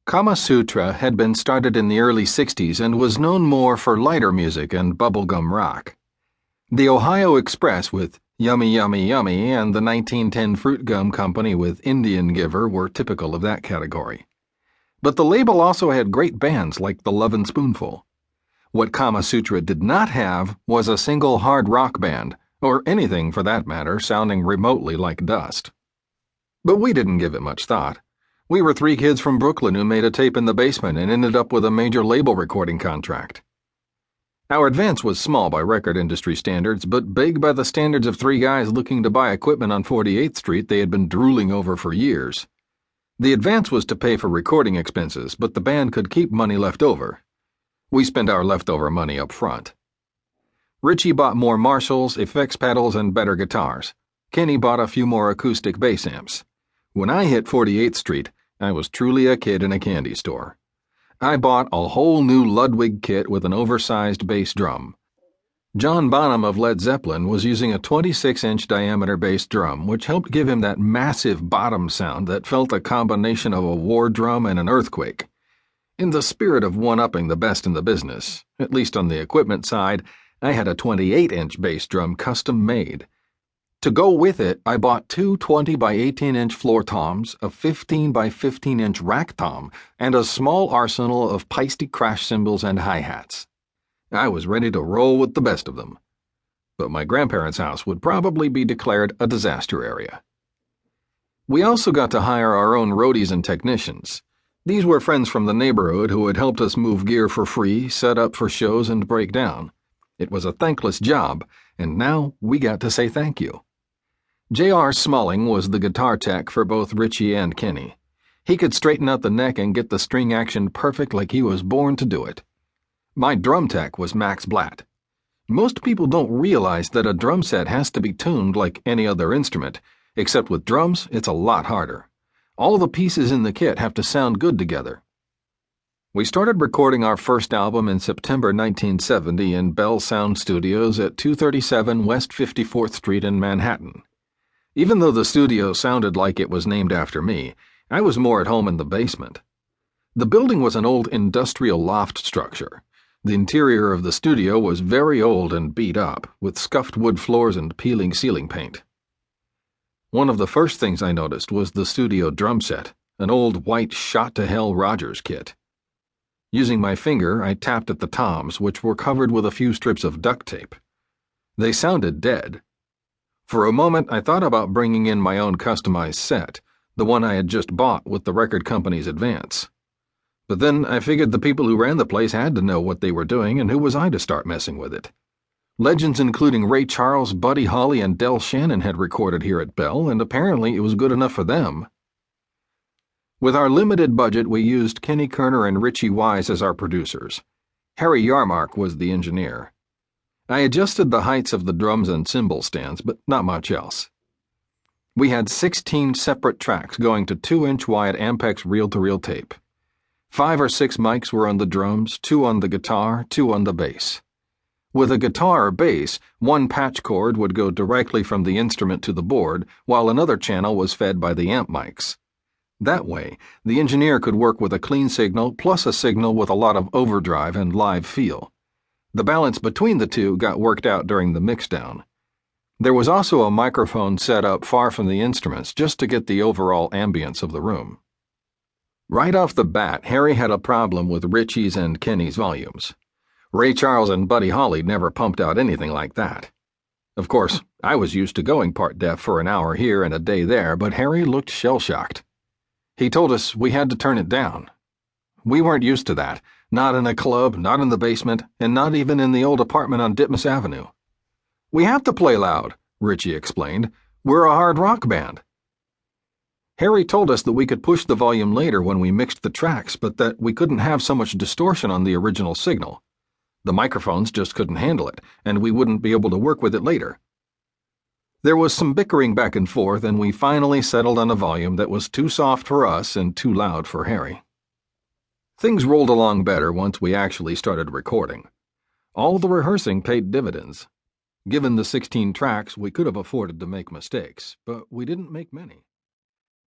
Kama Sutra had been started in the early 60s and was known more for lighter music and bubblegum rock. The Ohio Express with Yummy Yummy Yummy and the 1910 Fruit Gum Company with Indian Giver were typical of that category. But the label also had great bands like the Lovin' Spoonful. What Kama Sutra did not have was a single hard rock band, or anything for that matter, sounding remotely like Dust. But we didn't give it much thought. We were three kids from Brooklyn who made a tape in the basement and ended up with a major label recording contract. Our advance was small by record industry standards, but big by the standards of three guys looking to buy equipment on 48th Street they had been drooling over for years. The advance was to pay for recording expenses, but the band could keep money left over. We spent our leftover money up front. Richie bought more Marshalls, effects pedals, and better guitars. Kenny bought a few more acoustic bass amps. When I hit 48th Street, I was truly a kid in a candy store. I bought a whole new Ludwig kit with an oversized bass drum. John Bonham of Led Zeppelin was using a 26-inch diameter bass drum, which helped give him that massive bottom sound that felt a combination of a war drum and an earthquake. In the spirit of one-upping the best in the business, at least on the equipment side, I had a 28-inch bass drum custom-made. To go with it, I bought two 20 by 18-inch floor toms, a 15 by 15-inch rack tom, and a small arsenal of Peisty crash cymbals and hi-hats. I was ready to roll with the best of them. But my grandparents' house would probably be declared a disaster area. We also got to hire our own roadies and technicians. These were friends from the neighborhood who had helped us move gear for free, set up for shows, and break down. It was a thankless job, and now we got to say thank you. J.R. Smalling was the guitar tech for both Richie and Kenny. He could straighten out the neck and get the string action perfect like he was born to do it. My drum tech was Max Blatt. Most people don't realize that a drum set has to be tuned like any other instrument, except with drums, it's a lot harder. All the pieces in the kit have to sound good together. We started recording our first album in September 1970 in Bell Sound Studios at 237 West 54th Street in Manhattan. Even though the studio sounded like it was named after me, I was more at home in the basement. The building was an old industrial loft structure. The interior of the studio was very old and beat up, with scuffed wood floors and peeling ceiling paint. One of the first things I noticed was the studio drum set, an old white shot-to-hell Rogers kit. Using my finger, I tapped at the toms, which were covered with a few strips of duct tape. They sounded dead. For a moment, I thought about bringing in my own customized set, the one I had just bought with the record company's advance. But then I figured the people who ran the place had to know what they were doing, and who was I to start messing with it? Legends including Ray Charles, Buddy Holly, and Del Shannon had recorded here at Bell, and apparently it was good enough for them. With our limited budget, we used Kenny Kerner and Richie Wise as our producers. Harry Yarmark was the engineer. I adjusted the heights of the drums and cymbal stands, but not much else. We had 16 separate tracks going to 2-inch wide Ampex reel-to-reel tape. 5 or 6 mics were on the drums, 2 on the guitar, 2 on the bass. With a guitar or bass, one patch cord would go directly from the instrument to the board, while another channel was fed by the amp mics. That way, the engineer could work with a clean signal plus a signal with a lot of overdrive and live feel. The balance between the two got worked out during the mixdown. There was also a microphone set up far from the instruments just to get the overall ambience of the room. Right off the bat, Harry had a problem with Richie's and Kenny's volumes. Ray Charles and Buddy Holly never pumped out anything like that. Of course, I was used to going part deaf for an hour here and a day there, but Harry looked shell-shocked. He told us we had to turn it down. We weren't used to that, not in a club, not in the basement, and not even in the old apartment on Ditmas Avenue. We have to play loud, Richie explained. We're a hard rock band. Harry told us that we could push the volume later when we mixed the tracks, but that we couldn't have so much distortion on the original signal. The microphones just couldn't handle it, and we wouldn't be able to work with it later. There was some bickering back and forth, and we finally settled on a volume that was too soft for us and too loud for Harry. Things rolled along better once we actually started recording. All the rehearsing paid dividends. Given the 16 tracks, we could have afforded to make mistakes, but we didn't make many.